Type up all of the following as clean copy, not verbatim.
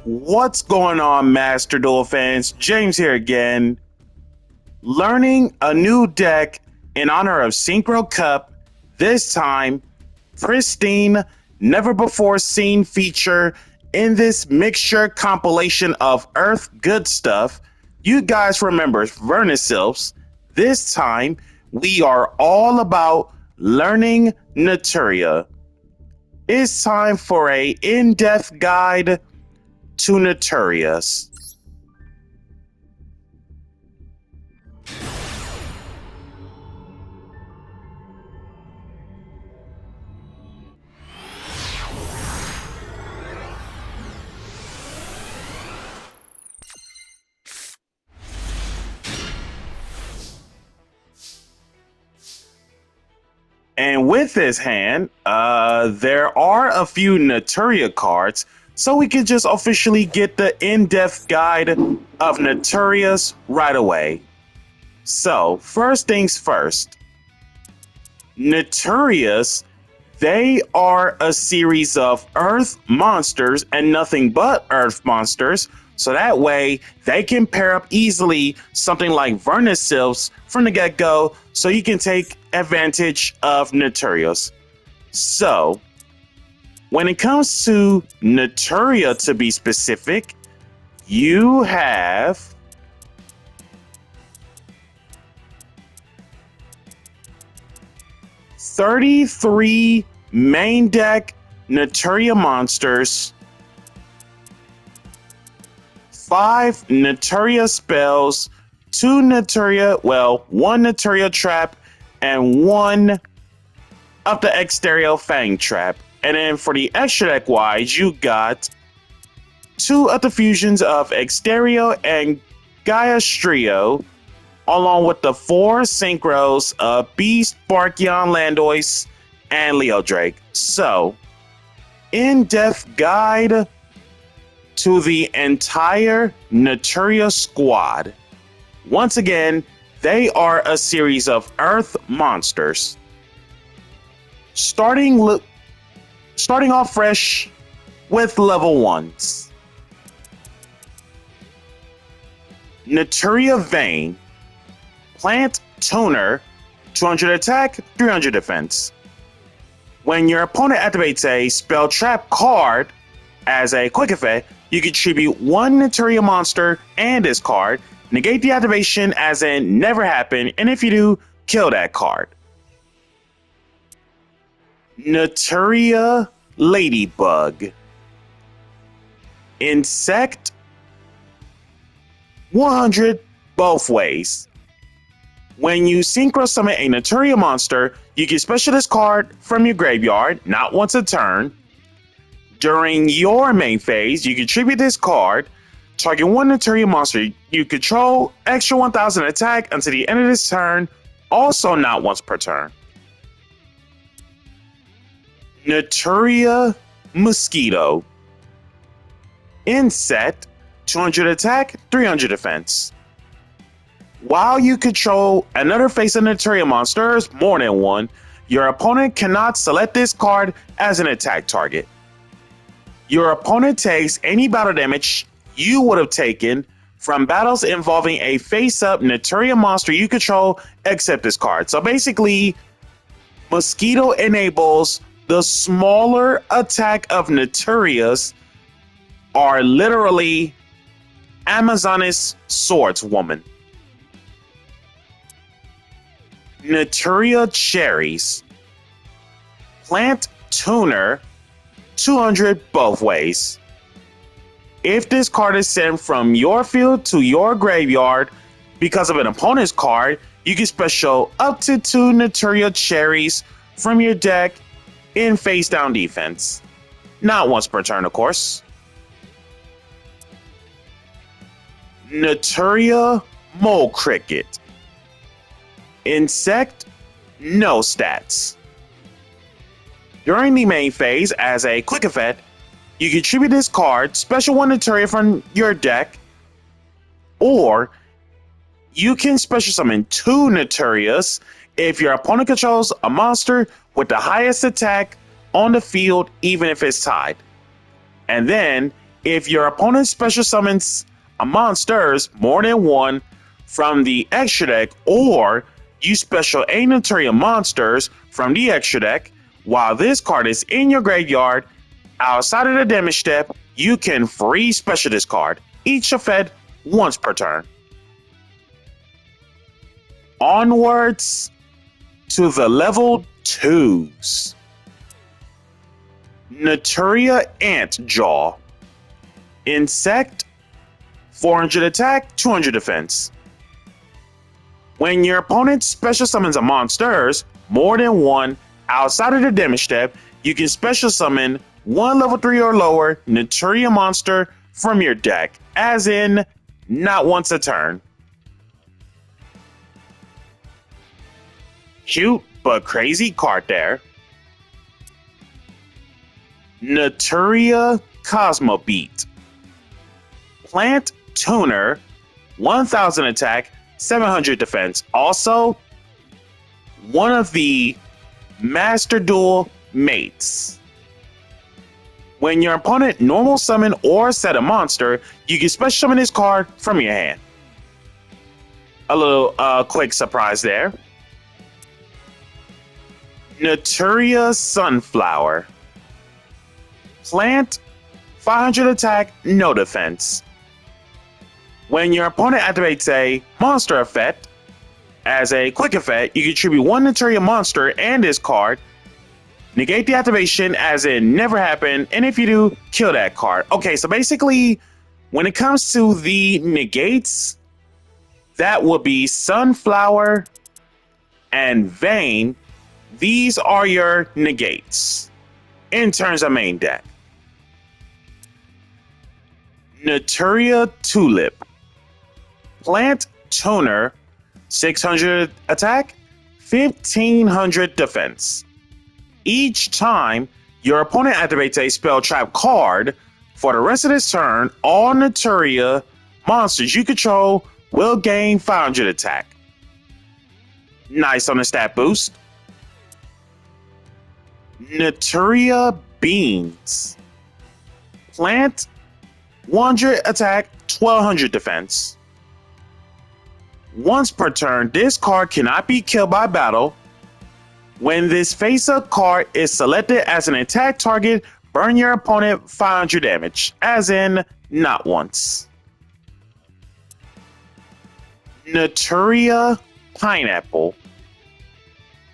What's going on, Master Duel fans? James here again, learning a new deck in honor of Synchro Cup. This time, pristine, never before seen feature in this mixture compilation of Earth good stuff. You guys remember Vernusylphs. This time, we are all about learning Naturia. It's time for a in-depth guide to Naturias. And with this hand, there are a few Naturia cards, so we can just officially get the in-depth guide of Naturias right away. So, first things first, Naturias, they are a series of Earth monsters and nothing but Earth monsters, so that way they can pair up easily something like Vernusylphs from the get-go, so you can take advantage of Naturias. So, when it comes to Naturia, to be specific, you have 33 main deck Naturia monsters, 5 Naturia spells, 2 Naturia, well, 1 Naturia trap, and 1 of the Exterior Fang trap. And then for the extra deck wise, you got 2 of the fusions of Exterior and Gaiastrio, along with the 4 synchros of Beast, Barkion, Landois, and Leo Drake. So, in-depth guide to the entire Naturia squad. Once again, they are a series of Earth monsters. Starting off fresh with level 1s. Naturia Vein. Plant Tuner, 200 attack, 300 defense. When your opponent activates a spell trap card as a quick effect, you contribute 1 Naturia monster and this card, negate the activation as in never happened, and if you do, kill that card. Naturia Ladybug. Insect, 100 both ways. When you Synchro Summon a Naturia monster, you can special this card from your graveyard, not once a turn. During your main phase, you contribute this card, target 1 Naturia monster you control, extra 1000 attack until the end of this turn, also not once per turn. Naturia Mosquito. Insect, 200 attack, 300 defense. While you control another face of Naturia monsters, more than one, your opponent cannot select this card as an attack target. Your opponent takes any battle damage you would have taken from battles involving a face-up Naturia monster you control, except this card. So basically, Mosquito enables the smaller attack of Naturias are literally Amazoness Swordswoman. Naturia Cherries. Plant Tuner, 200 both ways. If this card is sent from your field to your graveyard because of an opponent's card, you can special up to 2 Naturia Cherries from your deck in face down defense. Not once per turn, of course. Naturia Mole Cricket. Insect, no stats. During the main phase, as a quick effect, you contribute this card, special 1 Naturia from your deck, or you can special summon 2 Naturias if your opponent controls a monster with the highest attack on the field, even if it's tied. And then, If your opponent special summons a monsters more than one from the extra deck, or you special a Naturia monsters from the extra deck, while this card is in your graveyard, outside of the damage step, you can free special this card, each effect once per turn. Onwards to the level 2s. Naturia Ant Jaw. Insect, 400 attack, 200 defense. When your opponent special summons a monsters, more than one, outside of the damage step, you can special summon one level 3 or lower Naturia monster from your deck, as in, not once a turn. Cute but crazy card there. Naturia Cosmo Beat. Plant Tuner, 1000 attack, 700 defense. Also, one of the Master Duel mates. When your opponent normal summon or set a monster, you can special summon this card from your hand. A little quick surprise there. Naturia Sunflower. Plant, 500 attack, no defense. When your opponent activates a monster effect, as a quick effect, you contribute one Naturia monster and this card. Negate the activation as it never happened, and if you do, kill that card. Okay, so basically, when it comes to the negates, that would be Sunflower and Vane. These are your negates in terms of main deck. Naturia Tulip. Plant Tuner, 600 attack, 1500 defense. Each time your opponent activates a spell trap card, for the rest of this turn, all Naturia monsters you control will gain 500 attack. Nice on the stat boost. Naturia Beans. Plant, 100 attack, 1200 defense. Once per turn, this card cannot be killed by battle. When this face-up card is selected as an attack target, burn your opponent 500 damage, as in, not once. Naturia Pineapple.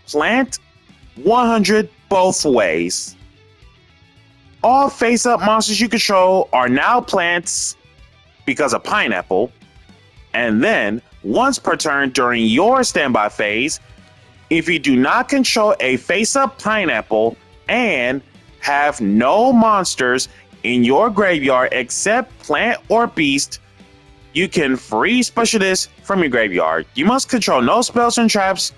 Plant, 100 both ways. All face-up monsters you control are now plants because of Pineapple, and then, once per turn during your standby phase, if you do not control a face-up pineapple and have no monsters in your graveyard except plant or beast, you can free special this from your graveyard. You must control no spells and traps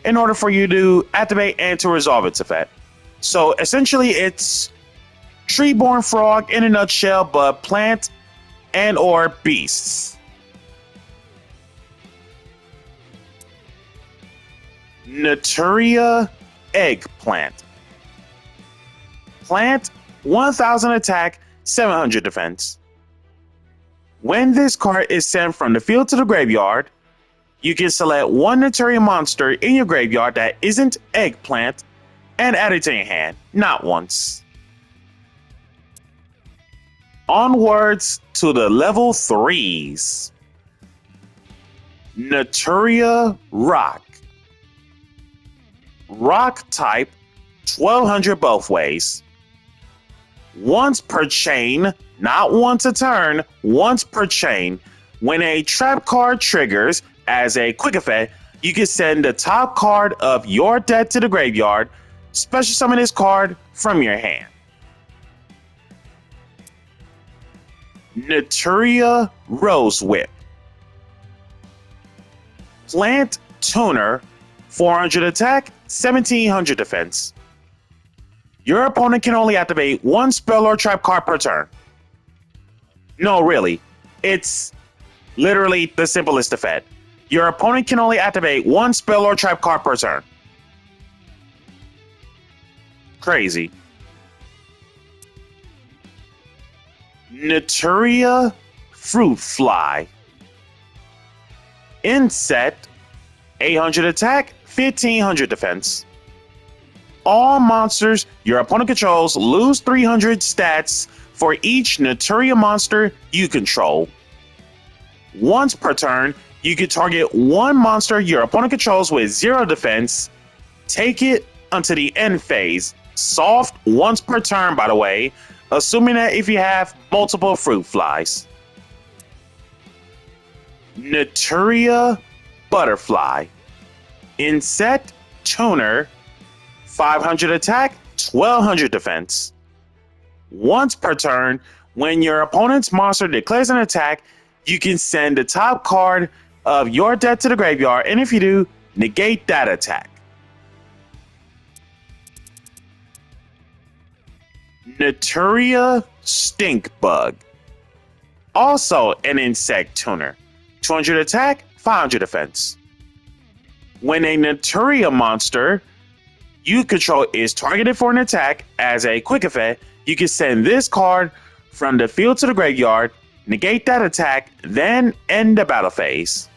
in order for you to activate and to resolve its effect. So essentially it's Treeborn Frog in a nutshell, but plant and or beasts. Naturia Eggplant. Plant, 1000 attack, 700 defense. When this card is sent from the field to the graveyard, you can select one Naturia monster in your graveyard that isn't Eggplant and add it to your hand, not once. Onwards to the level 3s. Naturia Rock. Rock type, 1200 both ways. Once per chain, not once a turn, once per chain. When a trap card triggers as a quick effect, you can send the top card of your deck to the graveyard, special summon this card from your hand. Naturia Rose Whip. Plant Tuner, 400 attack, 1700 defense. Your opponent can only activate one spell or trap card per turn. No, really. It's literally the simplest effect. Your opponent can only activate one spell or trap card per turn. Crazy. Naturia Fruit Fly. In set, 800 attack, 1500 defense. All monsters your opponent controls lose 300 stats for each Naturia monster you control. Once per turn, you can target one monster your opponent controls with 0 defense, take it until the end phase. Soft once per turn, by the way, assuming that if you have multiple fruit flies. Naturia Butterfly. In set, Tuner, 500 attack, 1200 defense. Once per turn, when your opponent's monster declares an attack, you can send the top card of your deck to the graveyard, and if you do, negate that attack. Naturia Stink Bug. Also an insect tuner. 200 attack, 500 defense. When a Naturia monster you control is targeted for an attack, as a quick effect, you can send this card from the field to the graveyard, negate that attack, then end the battle phase.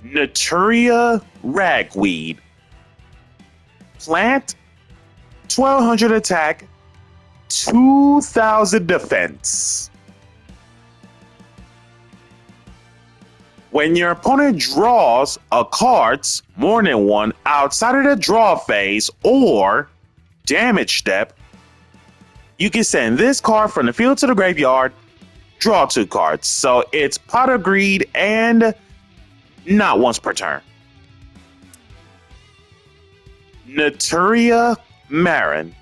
Naturia Ragweed. Plant, 1200 attack, 2000 defense. When your opponent draws a cards, more than one, outside of the draw phase or damage step, you can send this card from the field to the graveyard, draw 2 cards. So it's Pot of Greed and not once per turn. Naturia Marin.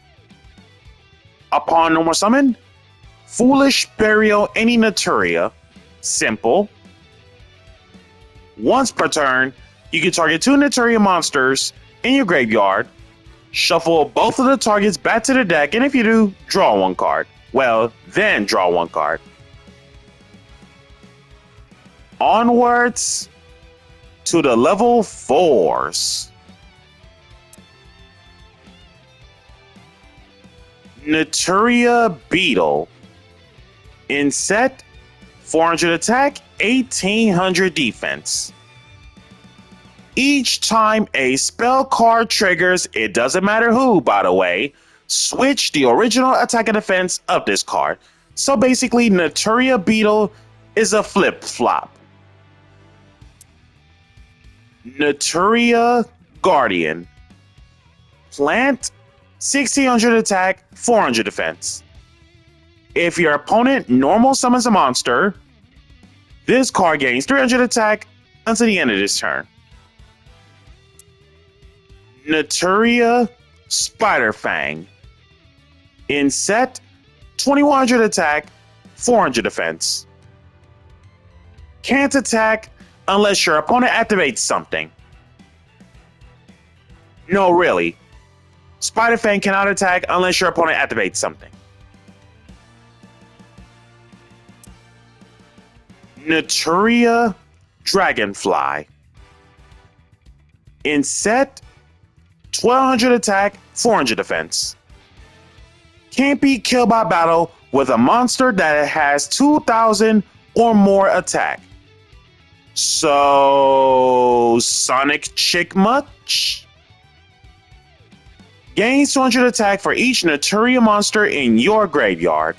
Upon normal summon, Foolish Burial any Naturia. Simple. Once per turn, you can target 2 Naturia monsters in your graveyard, shuffle both of the targets back to the deck, and if you do, draw 1 card. Well, then draw 1 card. Onwards to the level 4s. Naturia Beetle. In set, 400 attack, 1800 defense. Each time a spell card triggers, it doesn't matter who, by the way, switch the original attack and defense of this card. So basically, Naturia Beetle is a flip-flop. Naturia Guardian. Plant, 1600 attack, 400 defense. If your opponent normal summons a monster, this card gains 300 attack until the end of this turn. Naturia Spiderfang. In set, 2100 attack, 400 defense. Can't attack unless your opponent activates something. No, really. Spiderfang cannot attack unless your opponent activates something. Naturia Dragonfly. In set, 1200 attack, 400 defense. Can't be killed by battle with a monster that has 2000 or more attack. So, Sonic Chick much? Gains 200 attack for each Naturia monster in your graveyard.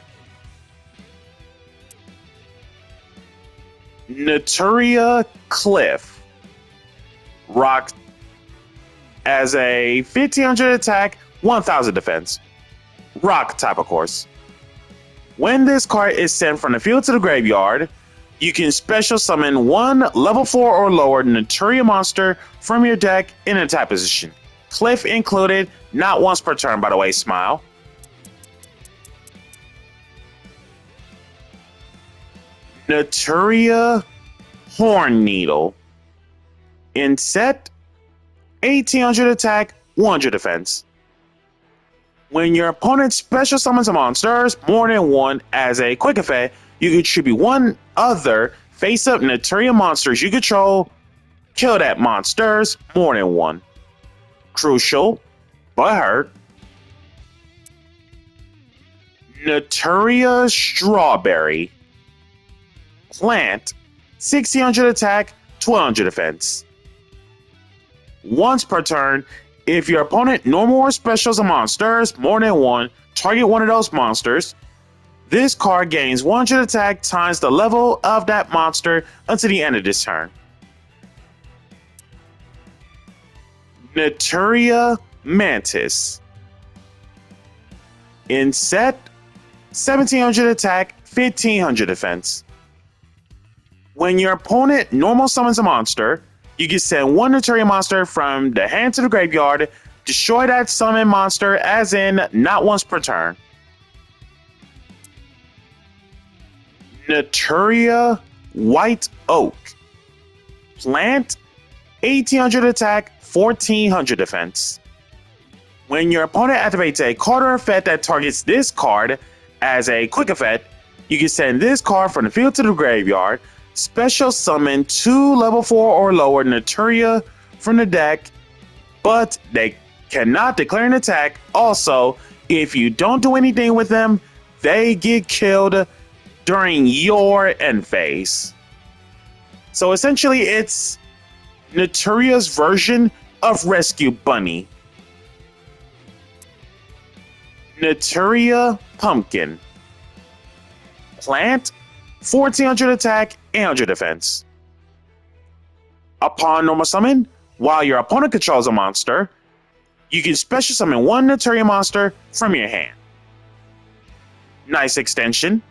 Naturia Cliff. Rock as a 1500 attack, 1000 defense. Rock type, of course. When this card is sent from the field to the graveyard, you can special summon 1 level 4 or lower Naturia monster from your deck in attack position. Cliff included, not once per turn, by the way, smile. Naturia Horn Needle. In set, 1800 attack, 100 defense. When your opponent special summons a monsters, more than one, as a quick effect, you contribute 1 other face-up Naturia monsters you control. Kill that monsters, more than 1. Crucial, but hurt. Naturia Strawberry. Plant, 1600 attack, 1200 defense. Once per turn, if your opponent normal or specials a monsters more than one, target one of those monsters. This card gains 100 attack times the level of that monster until the end of this turn. Naturia Mantis. In set, 1700 attack, 1500 defense. When your opponent normal summons a monster, you can send one Naturia monster from the hand to the graveyard, destroy that summon monster, as in not once per turn. Naturia White Oak. Plant, 1800 attack, 1400 defense. When your opponent activates a card or effect that targets this card as a quick effect, you can send this card from the field to the graveyard, special summon 2 level 4 or lower Naturia from the deck, but they cannot declare an attack. Also, if you don't do anything with them, they get killed during your end phase. So essentially, it's Naturia's version of Rescue Bunny. Naturia Pumpkin. Plant, 1400 attack, 800 defense. Upon normal summon, while your opponent controls a monster, you can special summon one Naturia monster from your hand. Nice extension.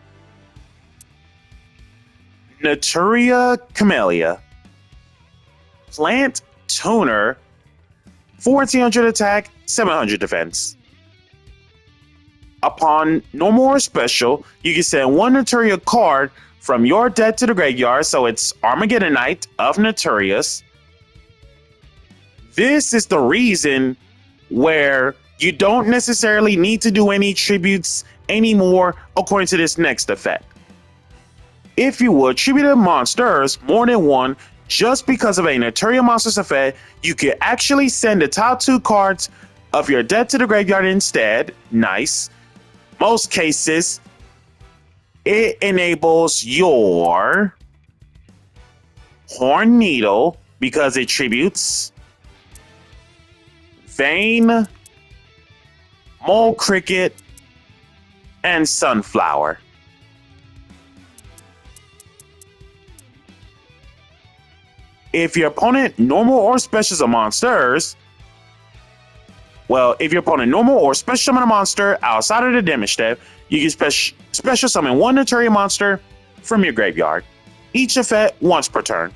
Naturia Camellia. Plant, Tuner, 1400 attack, 700 defense. Upon normal or special, you can send one Naturia card from your deck to the graveyard, so it's Armageddon Knight of Naturias. This is the reason where you don't necessarily need to do any tributes anymore according to this next effect. If you would tribute monsters more than one just because of a Naturia monster's effect, you could actually send the top 2 cards of your deck to the graveyard instead. Nice. Most cases, it enables your Horn Needle because it tributes Vane, Mole Cricket, and Sunflower. If your opponent normal or specials a monsters, if your opponent normal or special summon a monster outside of the damage step, you can special summon one Naturia monster from your graveyard. Each effect once per turn.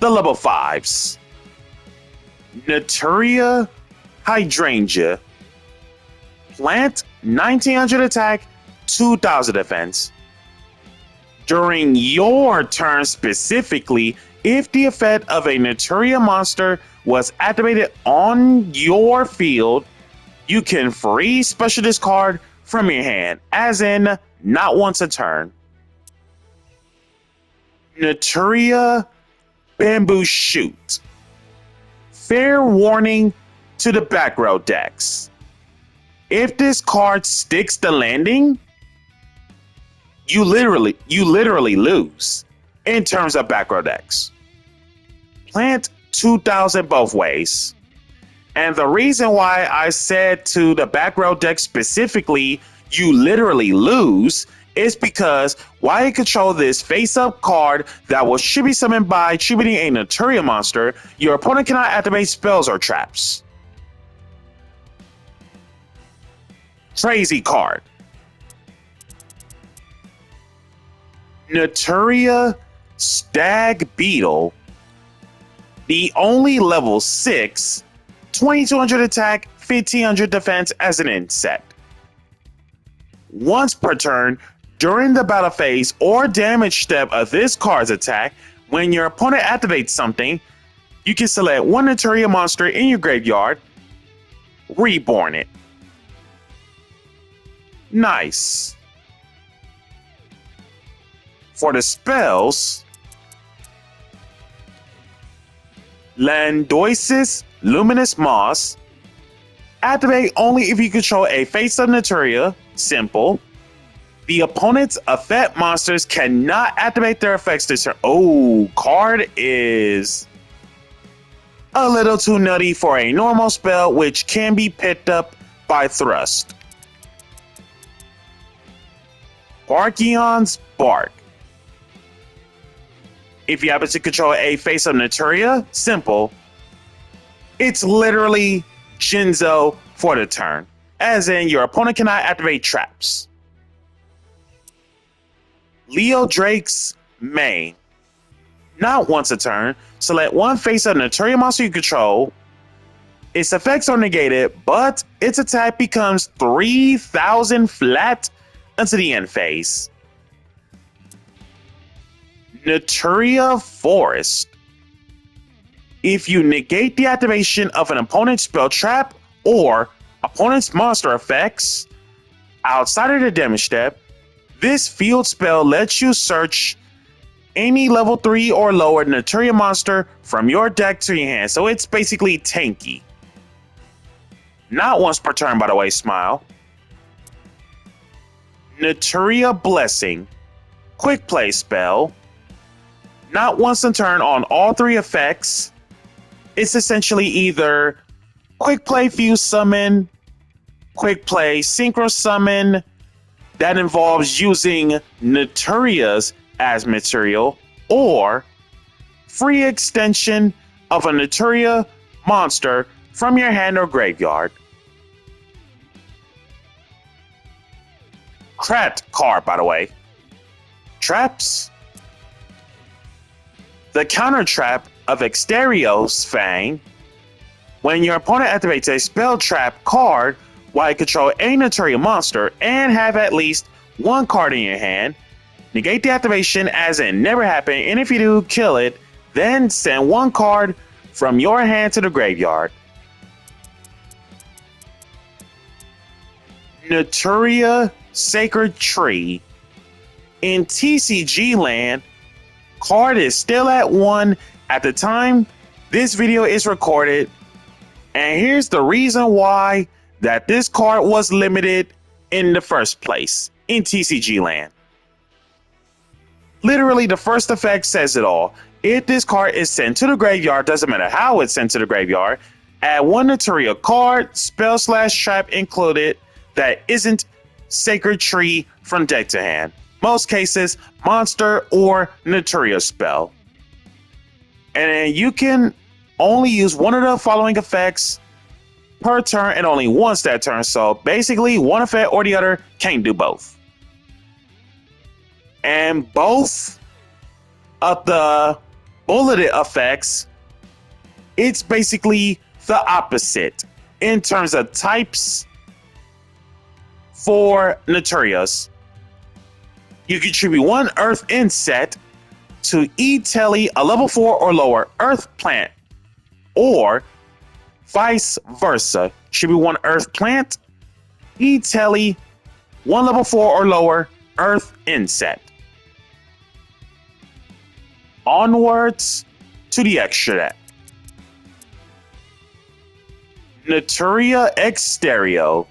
The level 5s. Naturia Hydrangea. Plant, 1900 attack, 2000 defense. During your turn specifically, if the effect of a Naturia monster was activated on your field, you can free special discard from your hand, as in not once a turn. Naturia Bamboo Shoot. Fair warning to the back row decks. If this card sticks the landing, you literally lose in terms of back row decks. Plant 2000 both ways. And the reason why I said to the back row deck specifically, you literally lose, is because while you control this face-up card that should be summoned by tributing a Naturia monster, your opponent cannot activate spells or traps. Crazy card. Naturia Stag Beetle. The only level 6, 2200 attack, 1500 defense as an insect. Once per turn, during the battle phase or damage step of this card's attack, when your opponent activates something, you can select one Naturia monster in your graveyard, reborn it. Nice. For the spells, Landoisis Luminous Moss, Activate only if you control a face-up Naturia. Simple. The opponent's effect monsters cannot activate their effects this turn. Oh, card is a little too nutty for a normal spell, which can be picked up by thrust. Barkion's Bark. If you happen to control a face-up Naturia, simple. It's literally Jinzo for the turn, as in your opponent cannot activate traps. Leo Drake's Main. Not once a turn, select one face-up Naturia monster you control. Its effects are negated, but its attack becomes 3,000 flat until the end phase. Naturia Forest. If you negate the activation of an opponent's spell trap or opponent's monster effects outside of the damage step, this field spell lets you search any level 3 or lower Naturia monster from your deck to your hand, so it's basically tanky. Not once per turn, by the way, smile. Naturia Blessing. Quick play spell. Not once a turn on all 3 effects. It's essentially either quick play Fuse Summon, quick play Synchro Summon, that involves using Naturias as material, or free extension of a Naturia monster from your hand or graveyard. Krat card, by the way. Traps. The counter trap of Exterior's Fang. When your opponent activates a spell trap card while you control a Naturia monster and have at least one card in your hand, negate the activation as it never happened, and if you do, kill it, then send one card from your hand to the graveyard. Naturia Sacred Tree. In TCG land, card is still at 1 at the time this video is recorded, and here's the reason why that this card was limited in the first place in TCG land. Literally, the first effect says it all. If this card is sent to the graveyard, doesn't matter how it's sent to the graveyard, add one Naturia card, spell / trap included, that isn't Sacred Tree from deck to hand. Most cases, monster or Naturia spell. And then you can only use one of the following effects per turn and only once that turn. So basically, one effect or the other, can't do both. And both of the bulleted effects, it's basically the opposite in terms of types for Naturias. You contribute one Earth Inset to E-Telly, a level 4 or lower Earth Plant, or vice versa. Contribute one Earth Plant, E-Telly, one level 4 or lower Earth Inset. Onwards to the extra deck. Naturia Exterior,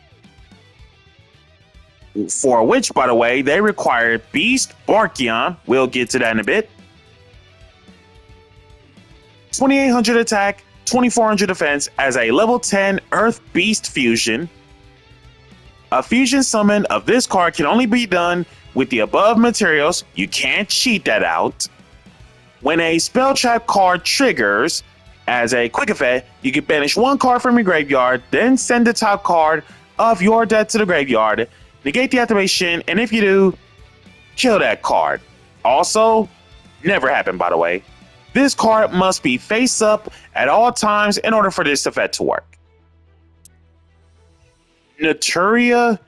for which, by the way, they require Beast Barkion. We'll get to that in a bit. 2800 attack, 2400 defense as a level 10 Earth Beast fusion. A fusion summon of this card can only be done with the above materials. You can't cheat that out. When a spell trap card triggers as a quick effect, you can banish one card from your graveyard, then send the top card of your deck to the graveyard, negate the activation, and if you do, kill that card. Also, never happened, by the way. This card must be face up at all times in order for this effect to work. Naturia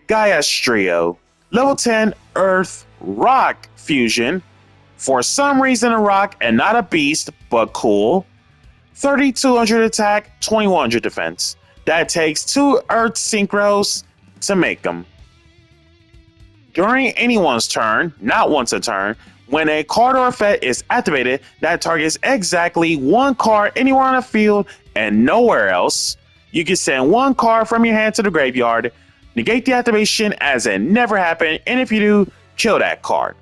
Gaestrio, level 10 Earth Rock fusion. For some reason a rock and not a beast, but cool. 3200 attack, 2100 defense. That takes 2 Earth Synchros to make them. During anyone's turn, not once a turn, when a card or effect is activated that targets exactly one card anywhere on the field and nowhere else, You can send one card from your hand to the graveyard, negate the activation as it never happened, and if you do, kill that card.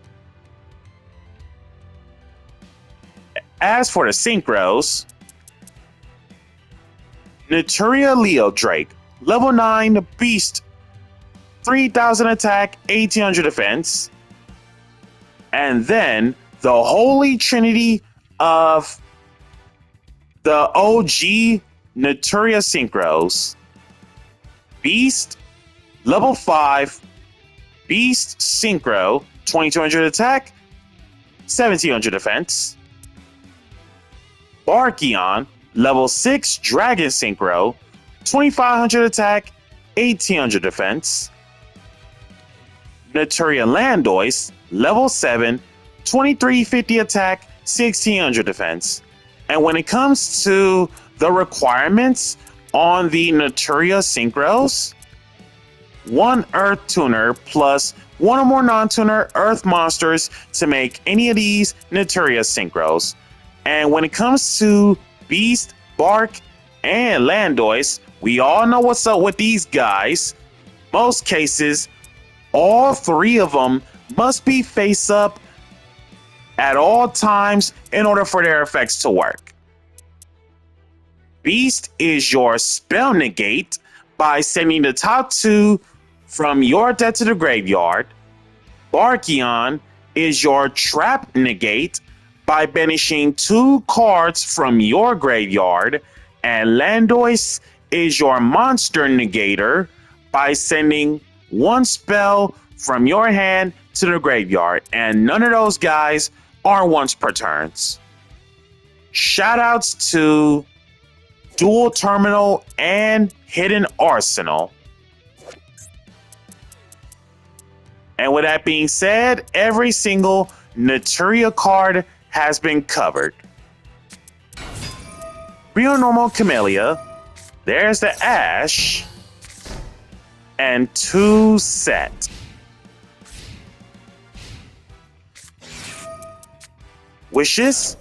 As for the Synchros, Naturia Leo Drake, level 9 Beast, 3000 attack, 1800 defense. And then the Holy Trinity of the OG Naturia Synchros, Beast, level 5, Beast Synchro, 2200 attack, 1700 defense. Barkion, level 6 Dragon Synchro, 2500 attack, 1800 defense. Naturia Landois, level 7, 2350 attack, 1600 defense. And when it comes to the requirements on the Naturia Synchros, 1 Earth Tuner plus 1 or more non-tuner Earth monsters to make any of these Naturia Synchros. And when it comes to Beast, Bark, and Landois, we all know what's up with these guys. Most cases, all 3 of them must be face up at all times in order for their effects to work. Beast is your spell negate by sending the top 2 from your deck to the graveyard. Barkion is your trap negate by banishing 2 cards from your graveyard. And Landois is your monster negator by sending 1 spell from your hand to the graveyard. And none of those guys are once per turns. Shoutouts to Dual Terminal and Hidden Arsenal. And with that being said, every single Naturia card has been covered. Real Normal Camellia, there's the Ash, and 2 Set. Wishes,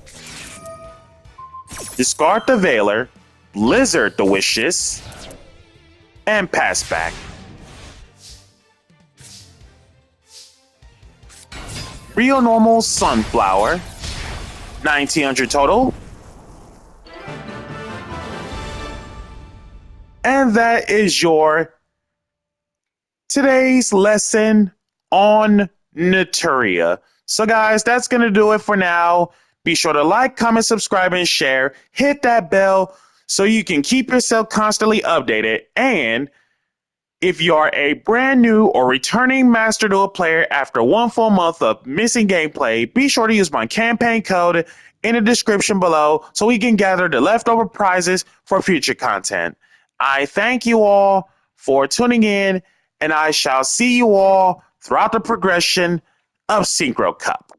discard the Veiler, Blizzard the Wishes, and pass back. Real Normal Sunflower, 1900 total. And that is your today's lesson on Naturia. So guys, that's going to do it for now. Be sure to like, comment, subscribe, and share. Hit that bell so you can keep yourself constantly updated. And if you are a brand new or returning Master Duel player after 1 full month of missing gameplay, be sure to use my campaign code in the description below so we can gather the leftover prizes for future content. I thank you all for tuning in, and I shall see you all throughout the progression of Synchro Cup.